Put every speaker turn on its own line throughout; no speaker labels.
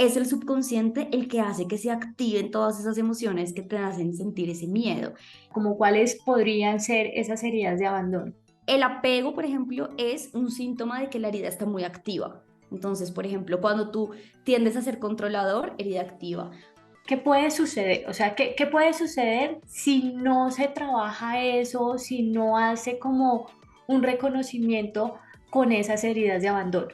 es el subconsciente el que hace que se activen todas esas emociones que te hacen sentir ese miedo.
Como cuáles podrían ser esas heridas de abandono.
El apego, por ejemplo, es un síntoma de que la herida está muy activa. Entonces, por ejemplo, cuando tú tiendes a ser controlador, herida activa.
¿Qué puede suceder? O sea, ¿qué puede suceder si no se trabaja eso, si no hace como un reconocimiento con esas heridas de abandono?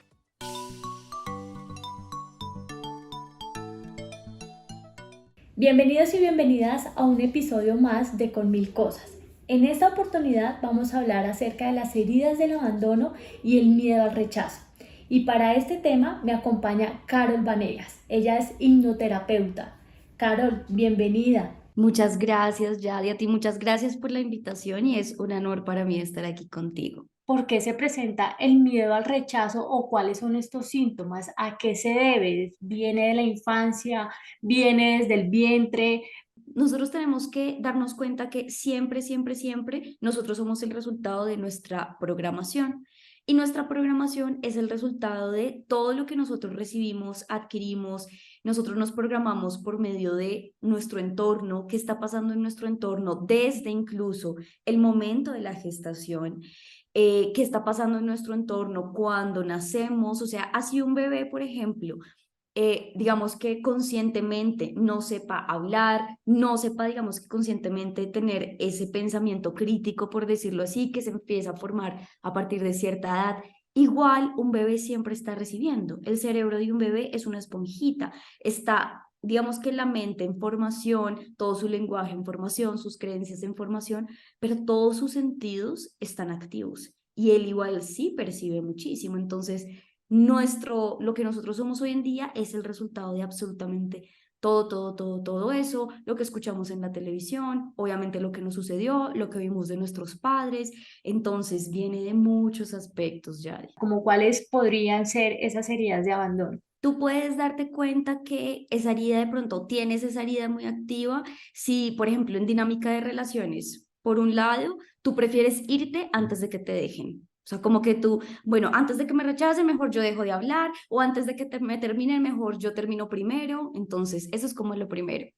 Bienvenidos y bienvenidas a un episodio más de Con Mil Cosas. En esta oportunidad vamos a hablar acerca de las heridas del abandono y el miedo al rechazo. Y para este tema me acompaña Carol Vanegas. Ella es hipnoterapeuta. Carol, bienvenida.
Muchas gracias, Yadi, a ti muchas gracias por la invitación y es un honor para mí estar aquí contigo.
¿Por qué se presenta el miedo al rechazo o cuáles son estos síntomas? ¿A qué se debe? ¿Viene de la infancia? ¿Viene desde el vientre?
Nosotros tenemos que darnos cuenta que siempre, siempre, siempre nosotros somos el resultado de nuestra programación. Y nuestra programación es el resultado de todo lo que nosotros recibimos, adquirimos, nosotros nos programamos por medio de nuestro entorno, qué está pasando en nuestro entorno, desde incluso el momento de la gestación, qué está pasando en nuestro entorno cuando nacemos, o sea, así un bebé, por ejemplo, digamos que conscientemente no sepa hablar, no sepa, digamos que conscientemente tener ese pensamiento crítico, por decirlo así, que se empieza a formar a partir de cierta edad. Igual un bebé siempre está recibiendo. El cerebro de un bebé es una esponjita, está, digamos que la mente en formación, todo su lenguaje en formación, sus creencias en formación, pero todos sus sentidos están activos. Y él igual sí percibe muchísimo. Entonces, lo que nosotros somos hoy en día es el resultado de absolutamente todo, todo, todo, todo eso, lo que escuchamos en la televisión, obviamente lo que nos sucedió, lo que vimos de nuestros padres, entonces viene de muchos aspectos, Yari.
¿Como cuáles podrían ser esas heridas de abandono?
Tú puedes darte cuenta que esa herida de pronto tienes esa herida muy activa si, por ejemplo, en dinámica de relaciones, por un lado, tú prefieres irte antes de que te dejen. O sea, como que tú, bueno, antes de que me rechacen, mejor yo dejo de hablar, o antes de que me terminen, mejor yo termino primero. Entonces, eso es como lo primero.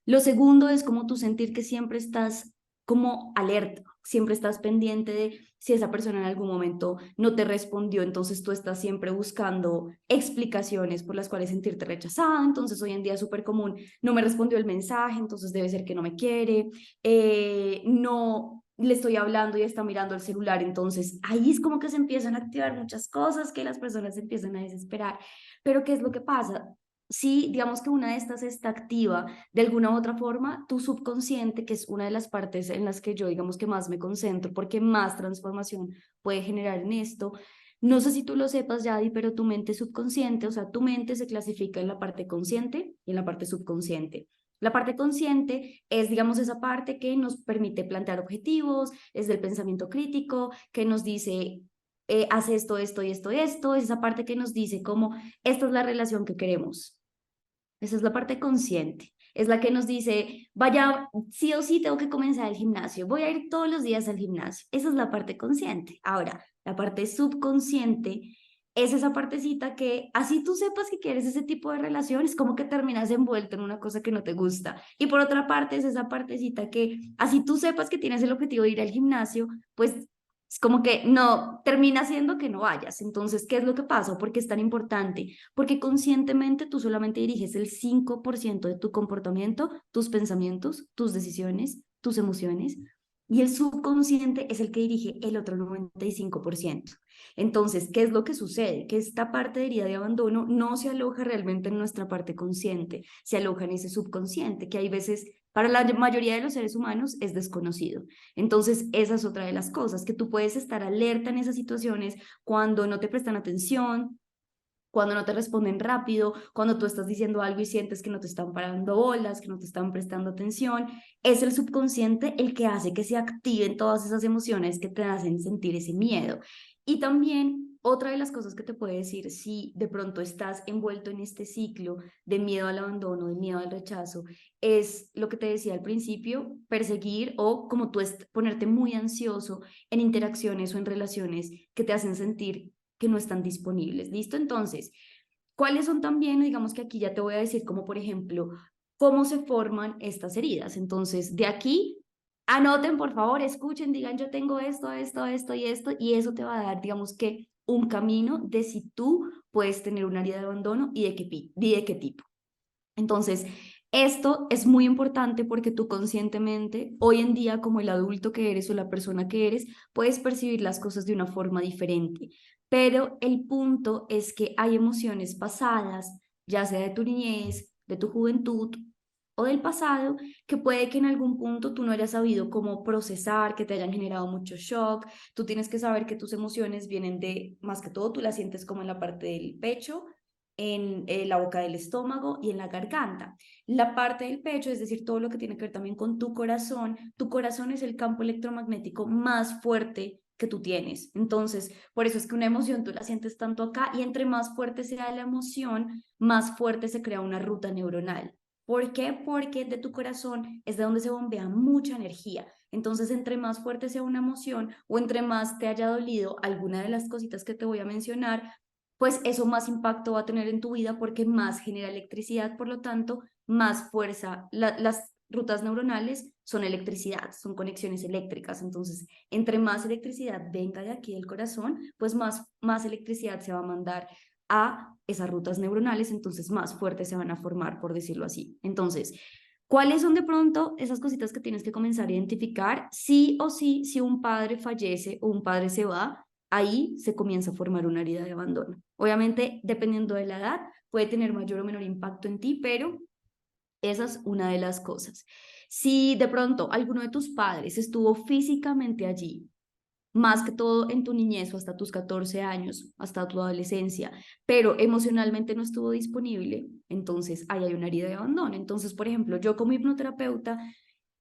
Lo segundo es como tú sentir que siempre estás como alerta, siempre estás pendiente de si esa persona en algún momento no te respondió, entonces tú estás siempre buscando explicaciones por las cuales sentirte rechazada, entonces hoy en día es súper común, no me respondió el mensaje, entonces debe ser que no me quiere, no le estoy hablando y está mirando el celular, entonces ahí es como que se empiezan a activar muchas cosas que las personas se empiezan a desesperar, pero ¿qué es lo que pasa? Si digamos que una de estas está activa de alguna u otra forma, tu subconsciente, que es una de las partes en las que yo digamos que más me concentro porque más transformación puede generar en esto. No sé si tú lo sepas, Yadi, pero tu mente subconsciente, o sea, tu mente se clasifica en la parte consciente y en la parte subconsciente. La parte consciente es, digamos, esa parte que nos permite plantear objetivos, es del pensamiento crítico, que nos dice, haz esto, esto y esto, esto, es esa parte que nos dice cómo esta es la relación que queremos. Esa es la parte consciente. Es la que nos dice, vaya, sí o sí tengo que comenzar el gimnasio, voy a ir todos los días al gimnasio. Esa es la parte consciente. Ahora, la parte subconsciente es esa partecita que, así tú sepas que quieres ese tipo de relaciones, como que terminas envuelto en una cosa que no te gusta. Y por otra parte, es esa partecita que, así tú sepas que tienes el objetivo de ir al gimnasio, pues es como que no, termina siendo que no vayas. Entonces, ¿qué es lo que pasa? ¿Por qué es tan importante? Porque conscientemente tú solamente diriges el 5% de tu comportamiento, tus pensamientos, tus decisiones, tus emociones, y el subconsciente es el que dirige el otro 95%. Entonces, ¿qué es lo que sucede? Que esta parte de herida de abandono no se aloja realmente en nuestra parte consciente, se aloja en ese subconsciente, que hay veces para la mayoría de los seres humanos es desconocido. Entonces, esa es otra de las cosas, que tú puedes estar alerta en esas situaciones cuando no te prestan atención, cuando no te responden rápido, cuando tú estás diciendo algo y sientes que no te están parando bolas, que no te están prestando atención, es el subconsciente el que hace que se activen todas esas emociones que te hacen sentir ese miedo. Y también otra de las cosas que te puede decir si de pronto estás envuelto en este ciclo de miedo al abandono, de miedo al rechazo, es lo que te decía al principio, perseguir o como tú ponerte muy ansioso en interacciones o en relaciones que te hacen sentir que no están disponibles. ¿Listo? Entonces, ¿Cuáles son también, digamos que aquí ya te voy a decir, como por ejemplo, cómo se forman estas heridas? Entonces, de aquí, anoten, por favor, escuchen, digan, yo tengo esto, esto, esto y esto, y eso te va a dar, digamos que, un camino de si tú puedes tener una herida de abandono y de qué tipo. Entonces, esto es muy importante porque tú conscientemente, hoy en día, como el adulto que eres o la persona que eres, puedes percibir las cosas de una forma diferente. Pero el punto es que hay emociones pasadas, ya sea de tu niñez, de tu juventud o del pasado, que puede que en algún punto tú no hayas sabido cómo procesar, que te hayan generado mucho shock. Tú tienes que saber que tus emociones vienen de, más que todo, tú las sientes como en la parte del pecho, en la boca del estómago y en la garganta. La parte del pecho, es decir, todo lo que tiene que ver también con tu corazón es el campo electromagnético más fuerte que tú tienes. Entonces, por eso es que una emoción tú la sientes tanto acá y entre más fuerte sea la emoción, más fuerte se crea una ruta neuronal. ¿Por qué? Porque de tu corazón es de donde se bombea mucha energía. Entonces, entre más fuerte sea una emoción o entre más te haya dolido alguna de las cositas que te voy a mencionar, pues eso más impacto va a tener en tu vida porque más genera electricidad, por lo tanto, más fuerza. Las rutas neuronales son electricidad, son conexiones eléctricas, entonces, entre más electricidad venga de aquí del corazón, pues más electricidad se va a mandar a esas rutas neuronales, entonces más fuertes se van a formar, por decirlo así. Entonces, ¿cuáles son de pronto esas cositas que tienes que comenzar a identificar? Sí o sí, si un padre fallece o un padre se va, ahí se comienza a formar una herida de abandono. Obviamente, dependiendo de la edad, puede tener mayor o menor impacto en ti, pero esa es una de las cosas. Si de pronto alguno de tus padres estuvo físicamente allí, más que todo en tu niñez o hasta tus 14 años, hasta tu adolescencia, pero emocionalmente no estuvo disponible, entonces ahí hay una herida de abandono. Entonces, por ejemplo, yo como hipnoterapeuta,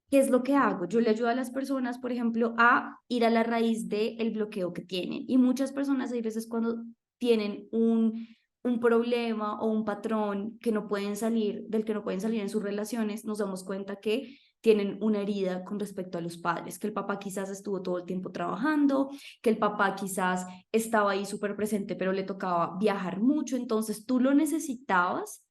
¿qué es lo que hago? Yo le ayudo a las personas, por ejemplo, a ir a la raíz del bloqueo que tienen. Y muchas personas hay veces cuando tienen un problema o un patrón que no pueden salir, del que no pueden salir en sus relaciones, nos damos cuenta que tienen una herida con respecto a los padres, que el papá quizás estuvo todo el tiempo trabajando, que el papá quizás estaba ahí súper presente, pero le tocaba viajar mucho, entonces tú lo necesitabas,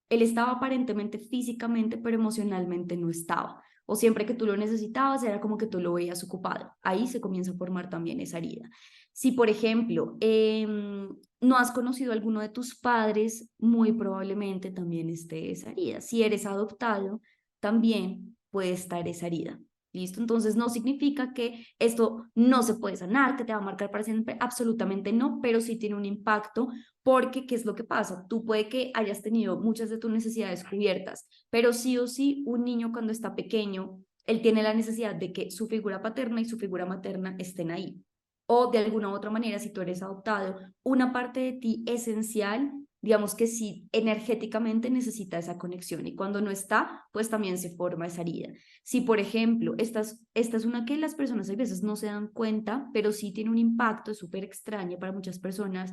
él estaba aparentemente físicamente, pero emocionalmente no estaba o siempre que tú lo necesitabas era como que tú lo veías ocupado. Ahí se comienza a formar también esa herida. Si, por ejemplo, no has conocido a alguno de tus padres, muy probablemente también esté esa herida. Si eres adoptado, también puede estar esa herida. ¿Listo? Entonces no significa que esto no se puede sanar, que te va a marcar para siempre, absolutamente no, pero sí tiene un impacto porque, ¿qué es lo que pasa? Tú puede que hayas tenido muchas de tus necesidades cubiertas, pero sí o sí, un niño cuando está pequeño, él tiene la necesidad de que su figura paterna y su figura materna estén ahí. O de alguna u otra manera, si tú eres adoptado, una parte de ti esencial, digamos que sí, energéticamente necesita esa conexión y cuando no está, pues también se forma esa herida. Si, por ejemplo, esta es una que las personas a veces no se dan cuenta, pero sí tiene un impacto, es súper extraño para muchas personas,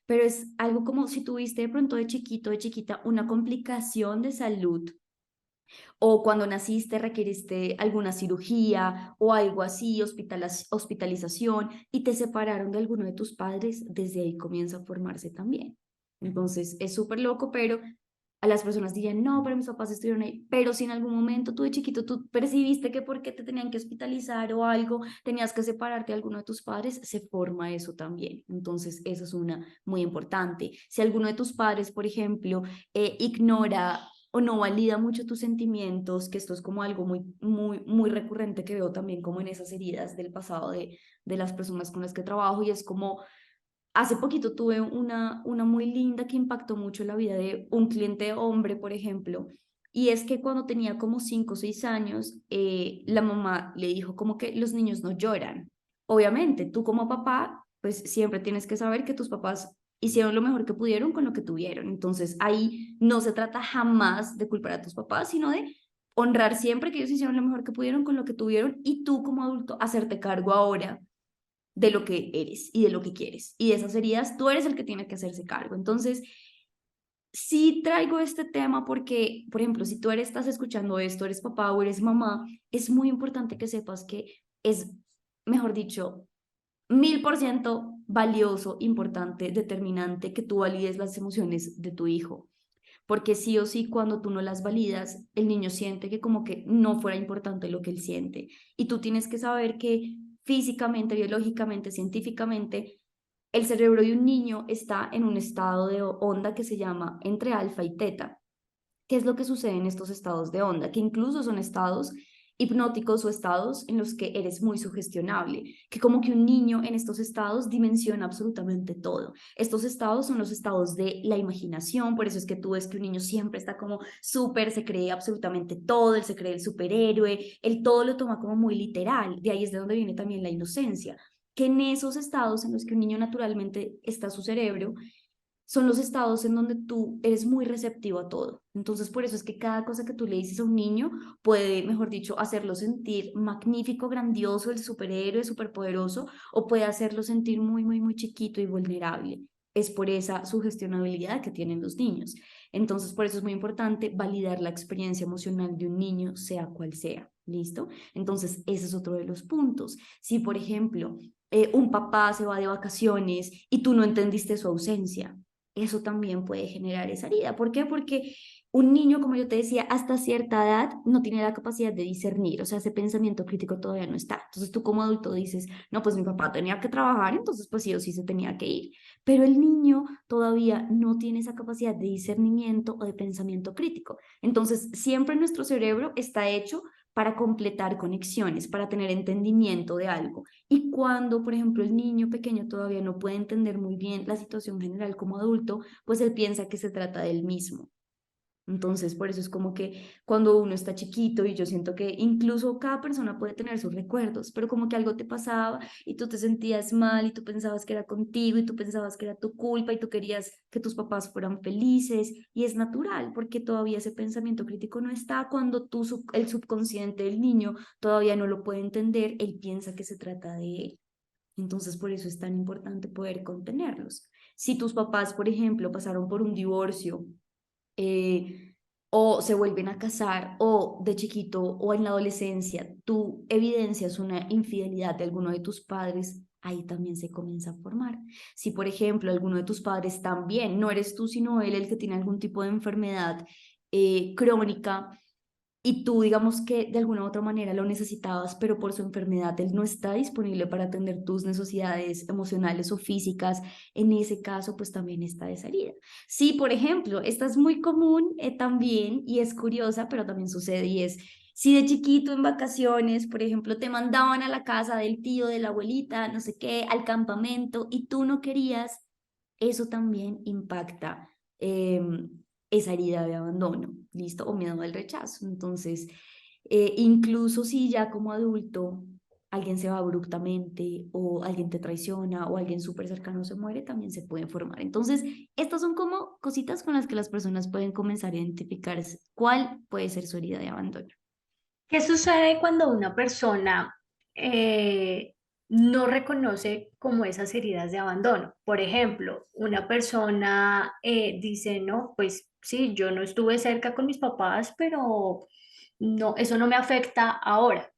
pero es algo como si tuviste de pronto de chiquito, de chiquita, una complicación de salud o cuando naciste requeriste alguna cirugía o algo así, hospitalización y te separaron de alguno de tus padres, desde ahí comienza a formarse también. Entonces es súper loco, pero a las personas dirían, no, pero mis papás estuvieron ahí, pero si en algún momento tú de chiquito tú percibiste que porque te tenían que hospitalizar o algo, tenías que separarte de alguno de tus padres, se forma eso también. Entonces eso es una muy importante. Si alguno de tus padres, por ejemplo, ignora o no valida mucho tus sentimientos, que esto es como algo muy recurrente que veo también como en esas heridas del pasado de las personas con las que trabajo y es como, hace poquito tuve una muy linda que impactó mucho la vida de un cliente hombre, por ejemplo, y es que cuando tenía como 5 o 6 años, la mamá le dijo como que los niños no lloran. Obviamente, tú como papá, pues siempre tienes que saber que tus papás hicieron lo mejor que pudieron con lo que tuvieron. Entonces, ahí no se trata jamás de culpar a tus papás, sino de honrar siempre que ellos hicieron lo mejor que pudieron con lo que tuvieron y tú como adulto hacerte cargo ahora de lo que eres y de lo que quieres. Y de esas heridas, tú eres el que tiene que hacerse cargo. Entonces, sí traigo este tema porque, por ejemplo, si tú estás escuchando esto, eres papá o eres mamá, es muy importante que sepas que es, mejor dicho, 1000% valioso, importante, determinante que tú valides las emociones de tu hijo. Porque sí o sí, cuando tú no las validas, el niño siente que como que no fuera importante lo que él siente. Y tú tienes que saber que físicamente, biológicamente, científicamente, el cerebro de un niño está en un estado de onda que se llama entre alfa y teta. ¿Qué es lo que sucede en estos estados de onda? Que incluso son estados hipnóticos o estados en los que eres muy sugestionable, que como que un niño en estos estados dimensiona absolutamente todo. Estos estados son los estados de la imaginación, por eso es que tú ves que un niño siempre está como súper, se cree absolutamente todo, él se cree el superhéroe, él todo lo toma como muy literal, de ahí es de donde viene también la inocencia, que en esos estados en los que un niño naturalmente está su cerebro, son los estados en donde tú eres muy receptivo a todo. Entonces, por eso es que cada cosa que tú le dices a un niño puede, mejor dicho, hacerlo sentir magnífico, grandioso, el superhéroe, superpoderoso, o puede hacerlo sentir muy, muy, muy chiquito y vulnerable. Es por esa sugestionabilidad que tienen los niños. Entonces, por eso es muy importante validar la experiencia emocional de un niño, sea cual sea. ¿Listo? Entonces, ese es otro de los puntos. Si, por ejemplo, un papá se va de vacaciones y tú no entendiste su ausencia, eso también puede generar esa herida. ¿Por qué? Porque un niño, como yo te decía, hasta cierta edad no tiene la capacidad de discernir, o sea, ese pensamiento crítico todavía no está. Entonces tú como adulto dices, no, pues mi papá tenía que trabajar, entonces pues sí o sí se tenía que ir. Pero el niño todavía no tiene esa capacidad de discernimiento o de pensamiento crítico. Entonces siempre nuestro cerebro está hecho para completar conexiones, para tener entendimiento de algo. Y cuando, por ejemplo, el niño pequeño todavía no puede entender muy bien la situación general como adulto, pues él piensa que se trata del mismo. Entonces, por eso es como que cuando uno está chiquito y yo siento que incluso cada persona puede tener sus recuerdos, pero como que algo te pasaba y tú te sentías mal y tú pensabas que era contigo y tú pensabas que era tu culpa y tú querías que tus papás fueran felices y es natural porque todavía ese pensamiento crítico no está cuando el subconsciente del niño todavía no lo puede entender, él piensa que se trata de él. Entonces, por eso es tan importante poder contenerlos. Si tus papás, por ejemplo, pasaron por un divorcio, eh, o se vuelven a casar, o de chiquito o en la adolescencia, tú evidencias una infidelidad de alguno de tus padres, ahí también se comienza a formar. Si, por ejemplo, alguno de tus padres también, no eres tú, sino él el que tiene algún tipo de enfermedad crónica, y tú digamos que de alguna u otra manera lo necesitabas, pero por su enfermedad él no está disponible para atender tus necesidades emocionales o físicas, en ese caso pues también está esa herida. Sí, por ejemplo, esta es muy común también y es curiosa, pero también sucede y es, si de chiquito en vacaciones, por ejemplo, te mandaban a la casa del tío, de la abuelita, no sé qué, al campamento y tú no querías, eso también impacta esa herida de abandono, ¿listo? O miedo al rechazo. Entonces, incluso si ya como adulto alguien se va abruptamente o alguien te traiciona o alguien súper cercano se muere, también se pueden formar. Entonces, estas son como cositas con las que las personas pueden comenzar a identificar cuál puede ser su herida de abandono.
¿Qué sucede cuando una persona no reconoce como esas heridas de abandono? Por ejemplo, una persona dice, no, pues sí, yo no estuve cerca con mis papás, pero no, eso no me afecta ahora.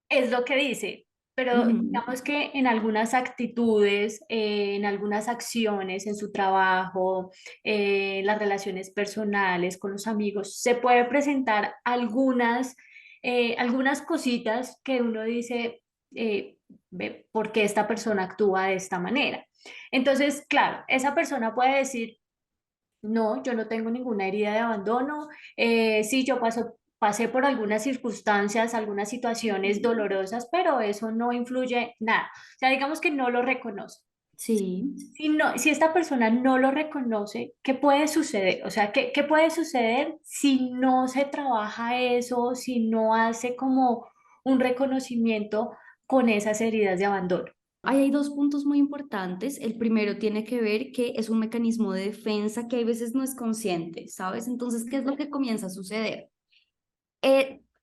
Es lo que dice, pero
Ujú.
digamos que en algunas actitudes, en algunas acciones, en su trabajo, en las relaciones personales con los amigos, se puede presentar algunas cositas que uno dice, ve, ¿por qué esta persona actúa de esta manera? Entonces, claro, esa persona puede decir, no, yo no tengo ninguna herida de abandono. Sí, pasé por algunas circunstancias, algunas situaciones dolorosas, pero eso no influye nada. O sea, digamos que no lo reconoce.
Sí.
Si esta persona no lo reconoce, ¿qué puede suceder? O sea, ¿qué puede suceder si no se trabaja eso, si no hace como un reconocimiento con esas heridas de abandono?
Ahí hay dos puntos muy importantes. El primero tiene que ver que es un mecanismo de defensa que a veces no es consciente, ¿sabes? Entonces, ¿qué es lo que comienza a suceder?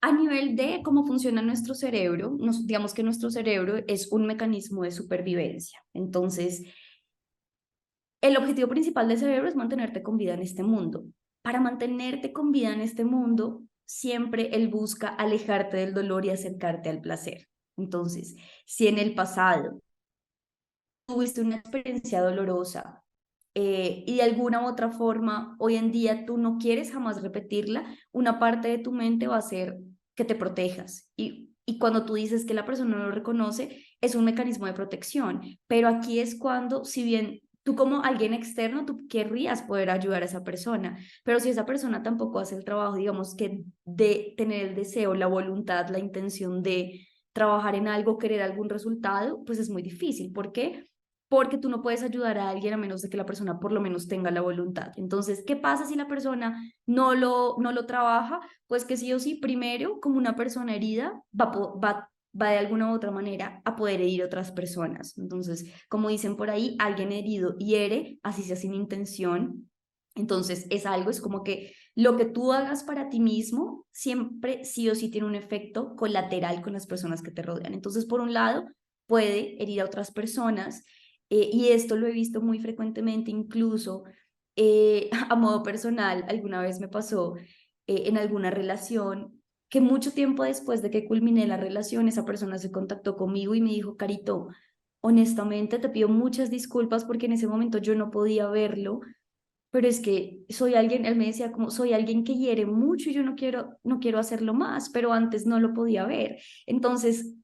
A nivel de cómo funciona nuestro cerebro, digamos que nuestro cerebro es un mecanismo de supervivencia. Entonces, el objetivo principal del cerebro es mantenerte con vida en este mundo. Para mantenerte con vida en este mundo, siempre él busca alejarte del dolor y acercarte al placer. Entonces, si en el pasado tuviste una experiencia dolorosa y de alguna u otra forma hoy en día tú no quieres jamás repetirla, una parte de tu mente va a ser que te protejas. Y cuando tú dices que la persona no lo reconoce, es un mecanismo de protección. Pero aquí es cuando, si bien tú como alguien externo, tú querrías poder ayudar a esa persona, pero si esa persona tampoco hace el trabajo, digamos que de tener el deseo, la voluntad, la intención de trabajar en algo, querer algún resultado, pues es muy difícil. ¿Por qué? Porque tú no puedes ayudar a alguien a menos de que la persona por lo menos tenga la voluntad. Entonces, ¿qué pasa si la persona no lo trabaja? Pues que sí o sí, primero, como una persona herida, va de alguna u otra manera a poder herir a otras personas. Entonces, como dicen por ahí, alguien herido hiere, así sea sin intención. Entonces, es algo, es como que lo que tú hagas para ti mismo siempre sí o sí tiene un efecto colateral con las personas que te rodean. Entonces, por un lado, puede herir a otras personas y esto lo he visto muy frecuentemente, incluso a modo personal, alguna vez me pasó en alguna relación que mucho tiempo después de que culminé la relación, esa persona se contactó conmigo y me dijo, Carito, honestamente te pido muchas disculpas porque en ese momento yo no podía verlo, pero es que soy alguien, él me decía como, soy alguien que hiere mucho y yo no quiero hacerlo más, pero antes no lo podía ver. Entonces,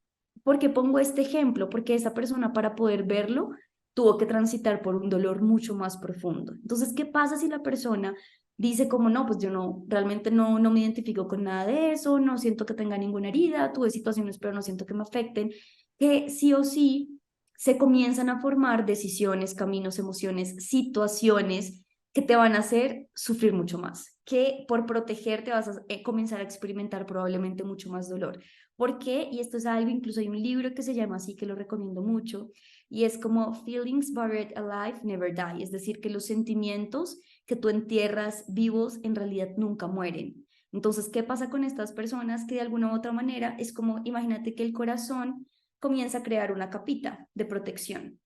¿por qué pongo este ejemplo? Porque esa persona para poder verlo tuvo que transitar por un dolor mucho más profundo. Entonces, ¿qué pasa si la persona dice como, no, pues yo no, realmente no me identifico con nada de eso, no siento que tenga ninguna herida, tuve situaciones, pero no siento que me afecten, que sí o sí se comienzan a formar decisiones, caminos, emociones, situaciones que te van a hacer sufrir mucho más, que por protegerte vas a comenzar a experimentar probablemente mucho más dolor. ¿Por qué? Y esto es algo, incluso hay un libro que se llama así, que lo recomiendo mucho, y es como Feelings Buried Alive Never Die, es decir, que los sentimientos que tú entierras vivos en realidad nunca mueren. Entonces, ¿qué pasa con estas personas que de alguna u otra manera es como, imagínate que el corazón comienza a crear una capita de protección,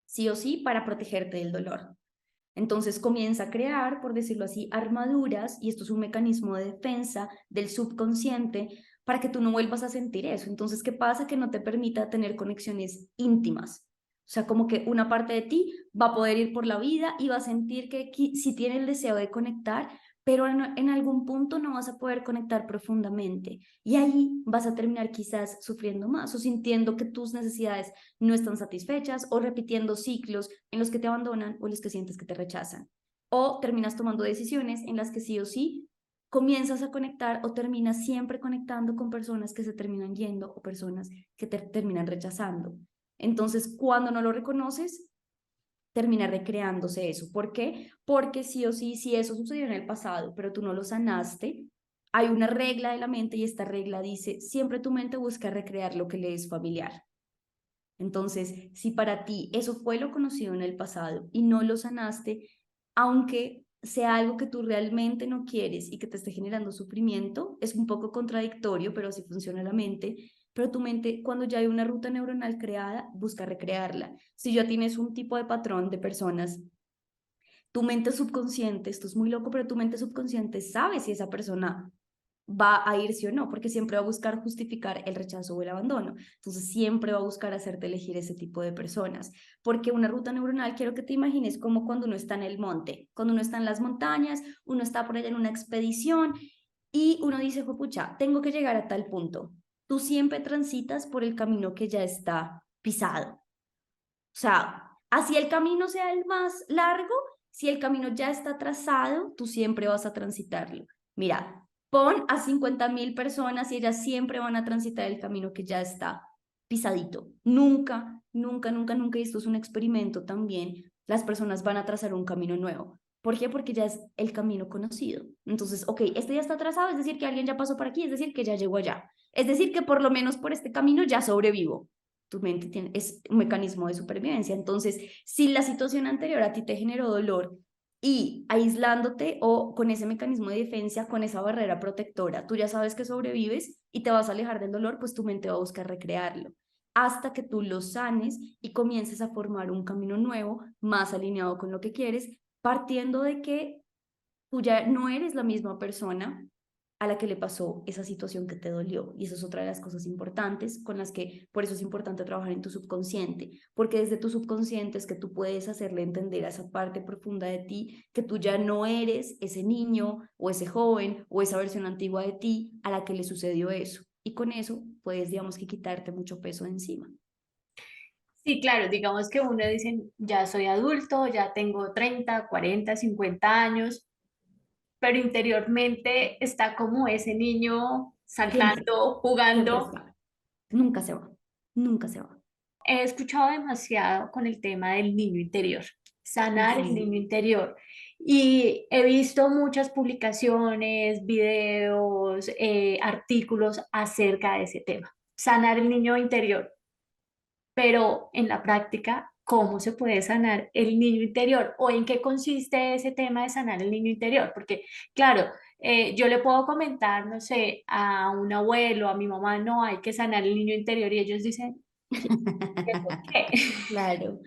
sí o sí, para protegerte del dolor. Entonces comienza a crear, por decirlo así, armaduras, y esto es un mecanismo de defensa del subconsciente para que tú no vuelvas a sentir eso. Entonces, ¿qué pasa? Que no te permita tener conexiones íntimas. O sea, como que una parte de ti va a poder ir por la vida y va a sentir que si tiene el deseo de conectar, pero en algún punto no vas a poder conectar profundamente. Y ahí vas a terminar quizás sufriendo más o sintiendo que tus necesidades no están satisfechas o repitiendo ciclos en los que te abandonan o en los que sientes que te rechazan. O terminas tomando decisiones en las que sí o sí comienzas a conectar o terminas siempre conectando con personas que se terminan yendo o personas que te terminan rechazando. Entonces, cuando no lo reconoces, termina recreándose eso. ¿Por qué? Porque sí o sí, si eso sucedió en el pasado, pero tú no lo sanaste, hay una regla de la mente y esta regla dice, siempre tu mente busca recrear lo que le es familiar. Entonces, si para ti eso fue lo conocido en el pasado y no lo sanaste, aunque sea algo que tú realmente no quieres y que te esté generando sufrimiento, es un poco contradictorio, pero así funciona la mente. Pero tu mente, cuando ya hay una ruta neuronal creada, busca recrearla. Si ya tienes un tipo de patrón de personas, tu mente subconsciente, esto es muy loco, pero tu mente subconsciente sabe si esa persona va a irse o no, porque siempre va a buscar justificar el rechazo o el abandono. Entonces siempre va a buscar hacerte elegir ese tipo de personas, porque una ruta neuronal, quiero que te imagines como cuando uno está en el monte, cuando uno está en las montañas, uno está por allá en una expedición y uno dice, pucha, tengo que llegar a tal punto. Tú siempre transitas por el camino que ya está pisado. O sea, así el camino sea el más largo, si el camino ya está trazado, tú siempre vas a transitarlo. Mira, pon a 50.000 personas y ellas siempre van a transitar el camino que ya está pisadito. Nunca, nunca, nunca, nunca, y esto es un experimento también, las personas van a trazar un camino nuevo. ¿Por qué? Porque ya es el camino conocido. Entonces, ok, este ya está trazado, es decir, que alguien ya pasó por aquí, es decir, que ya llegó allá. Es decir, que por lo menos por este camino ya sobrevivo. Tu mente es un mecanismo de supervivencia. Entonces, si la situación anterior a ti te generó dolor y aislándote o con ese mecanismo de defensa, con esa barrera protectora, tú ya sabes que sobrevives y te vas a alejar del dolor, pues tu mente va a buscar recrearlo hasta que tú lo sanes y comiences a formar un camino nuevo, más alineado con lo que quieres, partiendo de que tú ya no eres la misma persona a la que le pasó esa situación que te dolió. Y esa es otra de las cosas importantes con las que, por eso es importante trabajar en tu subconsciente, porque desde tu subconsciente es que tú puedes hacerle entender a esa parte profunda de ti que tú ya no eres ese niño o ese joven o esa versión antigua de ti a la que le sucedió eso. Y con eso puedes, digamos que quitarte mucho peso de encima.
Sí, claro, digamos que uno dice, ya soy adulto, ya tengo 30, 40, 50 años, pero interiormente está como ese niño
Siempre,
saltando,
siempre
jugando.
está. Nunca se va, nunca se va.
He escuchado demasiado con el tema del niño interior, sanar el
Sí.
niño interior. Y he visto muchas publicaciones, videos, artículos acerca de ese tema, sanar el niño interior. Pero en la práctica, ¿cómo se puede sanar el niño interior? ¿O en qué consiste ese tema de sanar el niño interior? Porque, claro, yo le puedo comentar, no sé, a un abuelo, a mi mamá, no, hay que sanar el niño interior y ellos dicen, ¿qué por qué?
Claro,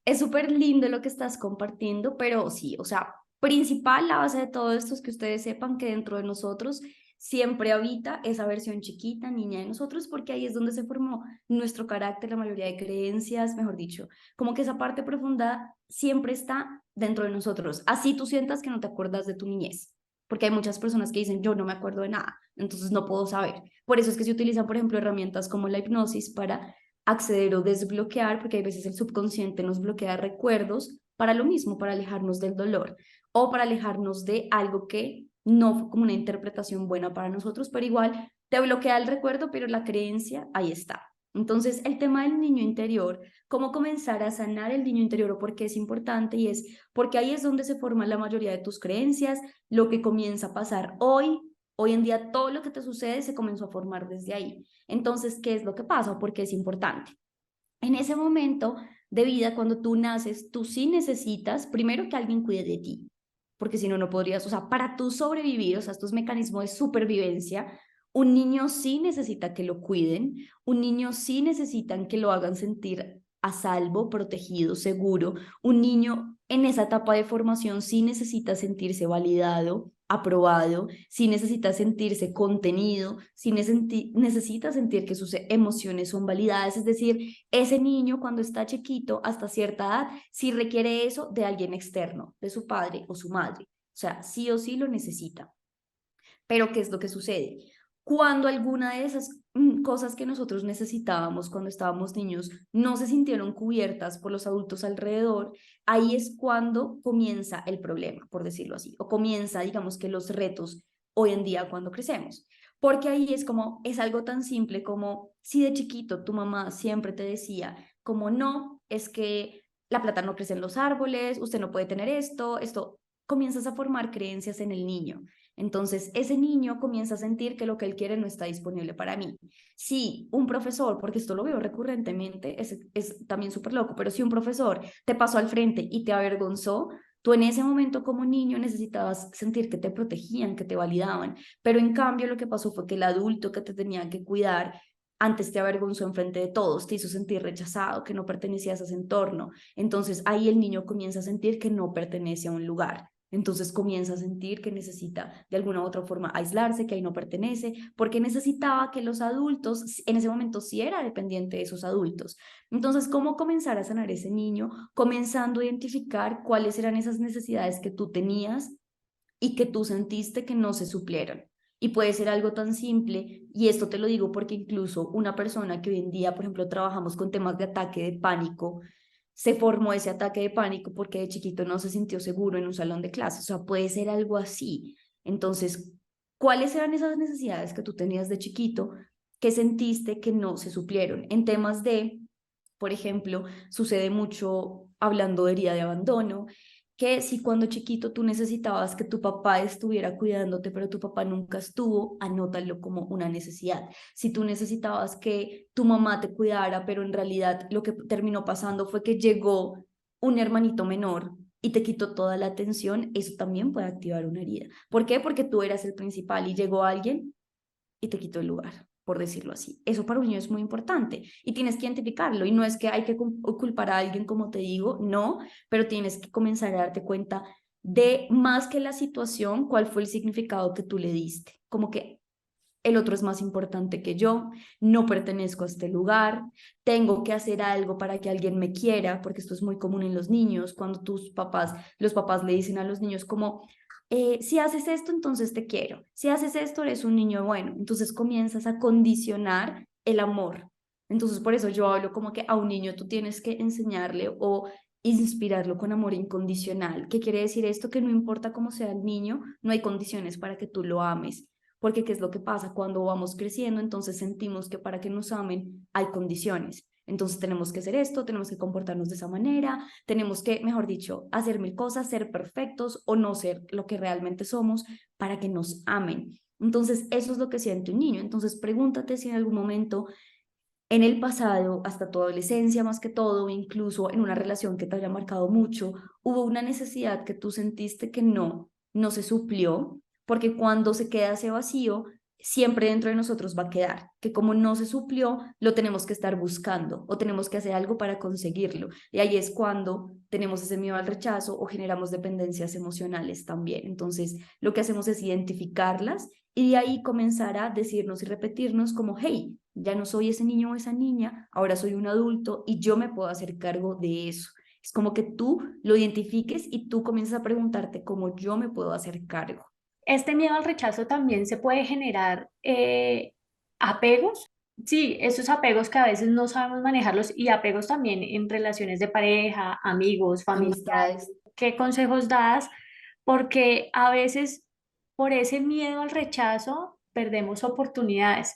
es súper lindo lo que estás compartiendo, pero sí, o sea, principal, la base de todo esto es que ustedes sepan que dentro de nosotros siempre habita esa versión chiquita, niña de nosotros, porque ahí es donde se formó nuestro carácter, la mayoría de creencias, mejor dicho, como que esa parte profunda siempre está dentro de nosotros, así tú sientas que no te acuerdas de tu niñez, porque hay muchas personas que dicen, yo no me acuerdo de nada, entonces no puedo saber. Por eso es que se utilizan, por ejemplo, herramientas como la hipnosis para acceder o desbloquear, porque hay veces el subconsciente nos bloquea recuerdos para lo mismo, para alejarnos del dolor o para alejarnos de algo que no fue como una interpretación buena para nosotros, pero igual te bloquea el recuerdo, pero la creencia ahí está. Entonces, el tema del niño interior, cómo comenzar a sanar el niño interior o por qué es importante y es porque ahí es donde se forma la mayoría de tus creencias, lo que comienza a pasar hoy. Hoy en día todo lo que te sucede se comenzó a formar desde ahí. Entonces, ¿qué es lo que pasa? Porque es importante. En ese momento de vida, cuando tú naces, tú sí necesitas primero que alguien cuide de ti, porque si no, no podrías, o sea, para tú sobrevivir, o sea, estos mecanismos de supervivencia, un niño sí necesita que lo cuiden, un niño sí necesitan que lo hagan sentir a salvo, protegido, seguro, un niño en esa etapa de formación sí necesita sentirse validado, aprobado, sí necesita sentirse contenido, sí necesita sentir que sus emociones son validadas, es decir, ese niño cuando está chiquito hasta cierta edad sí requiere eso de alguien externo, de su padre o su madre, o sea, sí o sí lo necesita. Pero ¿qué es lo que sucede? Cuando alguna de esas cosas que nosotros necesitábamos cuando estábamos niños no se sintieron cubiertas por los adultos alrededor, ahí es cuando comienza el problema, por decirlo así, o comienza, digamos que los retos hoy en día cuando crecemos. Porque ahí es como, es algo tan simple como si de chiquito tu mamá siempre te decía, como no, es que la plata no crece en los árboles, usted no puede tener esto, comienzas a formar creencias en el niño. Entonces, ese niño comienza a sentir que lo que él quiere no está disponible para mí. Si un profesor, porque esto lo veo recurrentemente, es también súper loco, pero si un profesor te pasó al frente y te avergonzó, tú en ese momento como niño necesitabas sentir que te protegían, que te validaban, pero en cambio lo que pasó fue que el adulto que te tenía que cuidar antes te avergonzó en frente de todos, te hizo sentir rechazado, que no pertenecías a ese entorno. Entonces ahí el niño comienza a sentir que no pertenece a un lugar. Entonces comienza a sentir que necesita de alguna u otra forma aislarse, que ahí no pertenece, porque necesitaba que los adultos, en ese momento sí era dependiente de esos adultos. Entonces, ¿cómo comenzar a sanar ese niño? Comenzando a identificar cuáles eran esas necesidades que tú tenías y que tú sentiste que no se suplieron. Y puede ser algo tan simple, y esto te lo digo porque incluso una persona que hoy en día, por ejemplo, trabajamos con temas de ataque de pánico, se formó ese ataque de pánico porque de chiquito no se sintió seguro en un salón de clases. O sea, puede ser algo así. Entonces, ¿cuáles eran esas necesidades que tú tenías de chiquito que sentiste que no se suplieron? En temas de, por ejemplo, sucede mucho hablando de herida de abandono, que si cuando chiquito tú necesitabas que tu papá estuviera cuidándote, pero tu papá nunca estuvo, anótalo como una necesidad. Si tú necesitabas que tu mamá te cuidara, pero en realidad lo que terminó pasando fue que llegó un hermanito menor y te quitó toda la atención, eso también puede activar una herida. ¿Por qué? Porque tú eras el principal y llegó alguien y te quitó el lugar, por decirlo así. Eso para un niño es muy importante y tienes que identificarlo y no es que hay que culpar a alguien, como te digo, no, pero tienes que comenzar a darte cuenta de más que la situación, cuál fue el significado que tú le diste. Como que el otro es más importante que yo, no pertenezco a este lugar, tengo que hacer algo para que alguien me quiera, porque esto es muy común en los niños, cuando los papás le dicen a los niños como, si haces esto, entonces te quiero, si haces esto, eres un niño bueno, entonces comienzas a condicionar el amor. Entonces por eso yo hablo como que a un niño tú tienes que enseñarle o inspirarlo con amor incondicional. ¿Qué quiere decir esto? Que no importa cómo sea el niño, no hay condiciones para que tú lo ames. Porque ¿qué es lo que pasa? Cuando vamos creciendo, entonces sentimos que para que nos amen hay condiciones. Entonces tenemos que hacer esto, tenemos que comportarnos de esa manera, tenemos que, mejor dicho, hacer mil cosas, ser perfectos o no ser lo que realmente somos para que nos amen. Entonces eso es lo que siente un niño. Entonces pregúntate si en algún momento en el pasado, hasta tu adolescencia más que todo, incluso en una relación que te haya marcado mucho, hubo una necesidad que tú sentiste que no se suplió, porque cuando se queda ese vacío, siempre dentro de nosotros va a quedar, que como no se suplió, lo tenemos que estar buscando o tenemos que hacer algo para conseguirlo. Y ahí es cuando tenemos ese miedo al rechazo o generamos dependencias emocionales también. Entonces, lo que hacemos es identificarlas y de ahí comenzar a decirnos y repetirnos como, hey, ya no soy ese niño o esa niña, ahora soy un adulto y yo me puedo hacer cargo de eso. Es como que tú lo identifiques y tú comienzas a preguntarte cómo yo me puedo hacer cargo.
Este miedo al rechazo también se puede generar apegos. Sí, esos apegos que a veces no sabemos manejarlos y apegos también en relaciones de pareja, amigos, familiares.
Amistades.
¿Qué consejos das? Porque a veces por ese miedo al rechazo perdemos oportunidades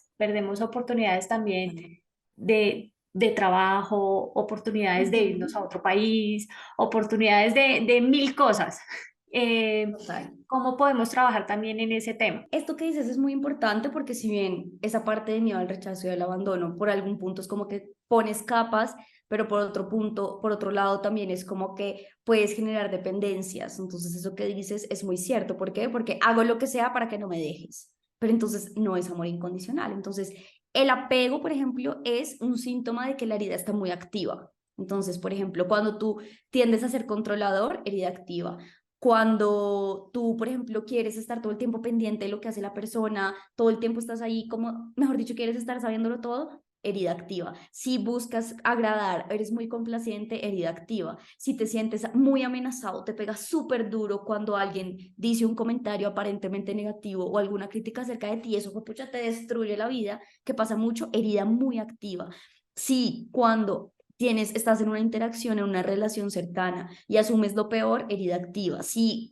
también de trabajo, oportunidades de irnos a otro país, oportunidades de mil cosas.
Total.
¿Cómo podemos trabajar también en ese tema?
Esto que dices es muy importante porque si bien esa parte de miedo al rechazo y al abandono por algún punto es como que pones capas, pero por otro punto, por otro lado también es como que puedes generar dependencias. Entonces eso que dices es muy cierto. ¿Por qué? Porque hago lo que sea para que no me dejes. Pero entonces no es amor incondicional. Entonces el apego, por ejemplo, es un síntoma de que la herida está muy activa. Entonces, por ejemplo, cuando tú tiendes a ser controlador, herida activa. Cuando tú, por ejemplo, quieres estar todo el tiempo pendiente de lo que hace la persona, todo el tiempo estás ahí, como, mejor dicho, quieres estar sabiéndolo todo, herida activa. Si buscas agradar, eres muy complaciente, herida activa. Si te sientes muy amenazado, te pega súper duro cuando alguien dice un comentario aparentemente negativo o alguna crítica acerca de ti, eso, pucha, te destruye la vida, que pasa mucho, herida muy activa. Si cuando estás en una interacción, en una relación cercana y asumes lo peor, herida activa. Si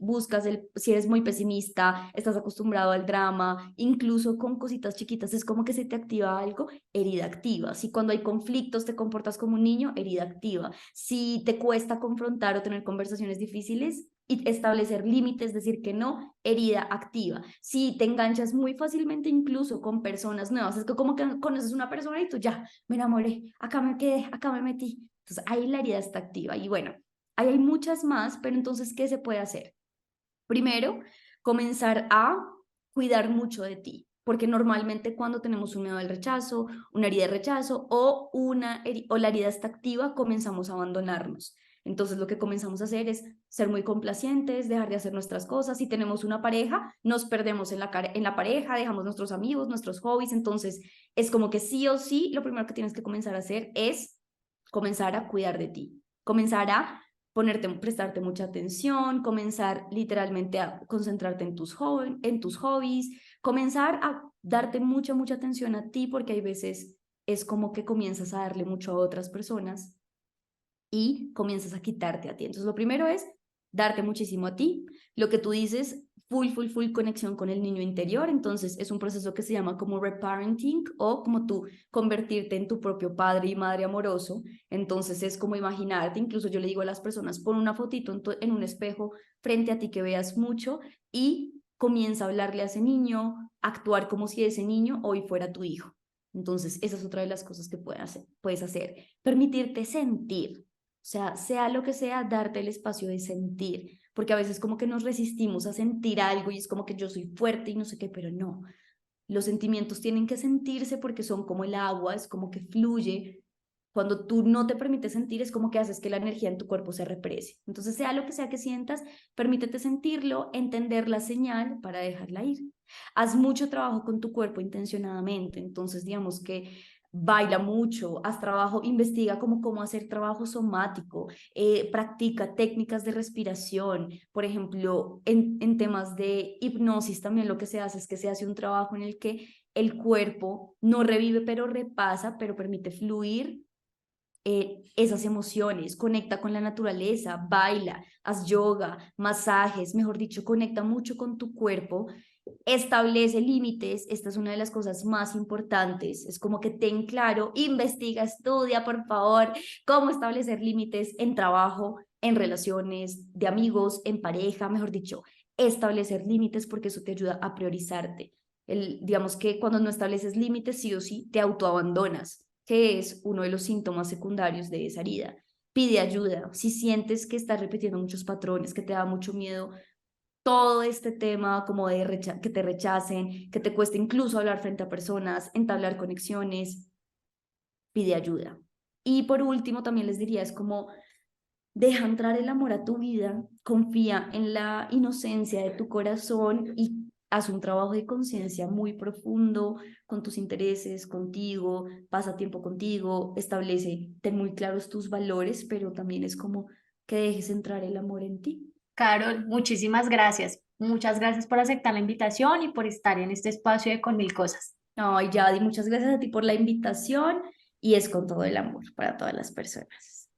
eres muy pesimista, estás acostumbrado al drama, incluso con cositas chiquitas, es como que se te activa algo, herida activa. Si cuando hay conflictos te comportas como un niño, herida activa. Si te cuesta confrontar o tener conversaciones difíciles, y establecer límites, decir que no, herida activa. Si te enganchas muy fácilmente incluso con personas nuevas, es que como que conoces una persona y tú ya, me enamoré, acá me quedé, acá me metí. Entonces ahí la herida está activa. Y bueno, ahí hay muchas más, pero entonces, ¿qué se puede hacer? Primero, comenzar a cuidar mucho de ti, porque normalmente cuando tenemos un miedo al rechazo, una herida de rechazo o la herida está activa, comenzamos a abandonarnos. Entonces lo que comenzamos a hacer es ser muy complacientes, dejar de hacer nuestras cosas. Si tenemos una pareja, nos perdemos en la pareja, dejamos nuestros amigos, nuestros hobbies. Entonces es como que sí o sí, lo primero que tienes que comenzar a hacer es comenzar a cuidar de ti, comenzar a prestarte mucha atención, comenzar literalmente a concentrarte en tus hobbies, comenzar a darte mucha atención a ti, porque hay veces es como que comienzas a darle mucho a otras personas y comienzas a quitarte a ti. Entonces, lo primero es darte muchísimo a ti. Lo que tú dices, full conexión con el niño interior. Entonces, es un proceso que se llama como reparenting o como tú convertirte en tu propio padre y madre amoroso. Entonces, es como imaginarte, incluso yo le digo a las personas, pon una fotito en un espejo frente a ti que veas mucho y comienza a hablarle a ese niño, actuar como si ese niño hoy fuera tu hijo. Entonces, esa es otra de las cosas que puedes hacer. Permitirte sentir. O sea lo que sea, darte el espacio de sentir, porque a veces como que nos resistimos a sentir algo y es como que yo soy fuerte y no sé qué, pero no. Los sentimientos tienen que sentirse porque son como el agua, es como que fluye Cuando tú no te permites sentir, es como que haces que la energía en tu cuerpo se represe. Entonces, sea lo que sea que sientas, permítete sentirlo, entender la señal para dejarla ir. Haz mucho trabajo con tu cuerpo intencionadamente. Entonces, digamos que baila mucho, haz trabajo, investiga cómo hacer trabajo somático, practica técnicas de respiración. Por ejemplo, en temas de hipnosis también lo que se hace es que se hace un trabajo en el que el cuerpo no revive, pero repasa, pero permite fluir esas emociones, conecta con la naturaleza, baila, haz yoga, masajes, mejor dicho, conecta mucho con tu cuerpo, establece límites, esta es una de las cosas más importantes, es como que ten claro, investiga, estudia, por favor, cómo establecer límites en trabajo, en relaciones de amigos, en pareja, mejor dicho, establecer límites porque eso te ayuda a priorizarte. Digamos que cuando no estableces límites, sí o sí, te autoabandonas, que es uno de los síntomas secundarios de esa herida. Pide ayuda. Si sientes que estás repitiendo muchos patrones, que te da mucho miedo todo este tema como de que te rechacen, que te cueste incluso hablar frente a personas, entablar conexiones, pide ayuda. Y por último, también les diría, es como deja entrar el amor a tu vida, confía en la inocencia de tu corazón y haz un trabajo de conciencia muy profundo con tus intereses, contigo, pasa tiempo contigo, establece, ten muy claros tus valores, pero también es como que dejes entrar el amor en ti.
Carol, muchísimas gracias. Muchas gracias por aceptar la invitación y por estar en este espacio de Con Mil Cosas.
Ay, Yadi, muchas gracias a ti por la invitación y es con todo el amor para todas las personas.